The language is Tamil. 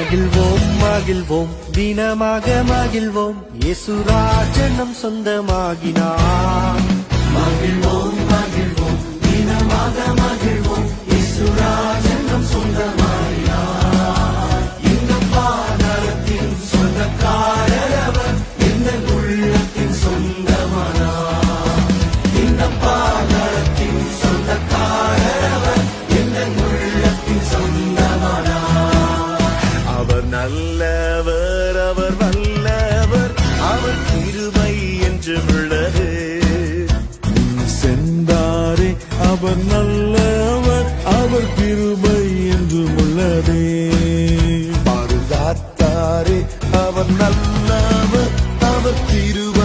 மகிழ்வோம் மகிழ்வோம் தினமாக மகிழ்வோம் இயேசுராஜன் நம் சொந்தமாகினார். மகிழ்வோம் மகிழ்வோம் தினமாக மகிழ்வோம் இயேசுராஜன் நம் சொந்தமாகினார். இந்த பாதாளத்தின் சொந்தக்காரர் அவர், இந்த உள்ளத்தின் சொந்தமானார். இந்த பாதாளத்தின் சொந்தக்காரர் அவர், இந்த உள்ளத்தின் சொந்தமானார். அவர் நல்லவர், அவர் வல்லவர், அவர் கிருபை என்று உள்ளது. சென்றாரே அவர் நல்லவர், அவர் கிருபை என்று உள்ளதே. பாதுகாத்தாரே அவர் நல்லவர், அவர் கிருபை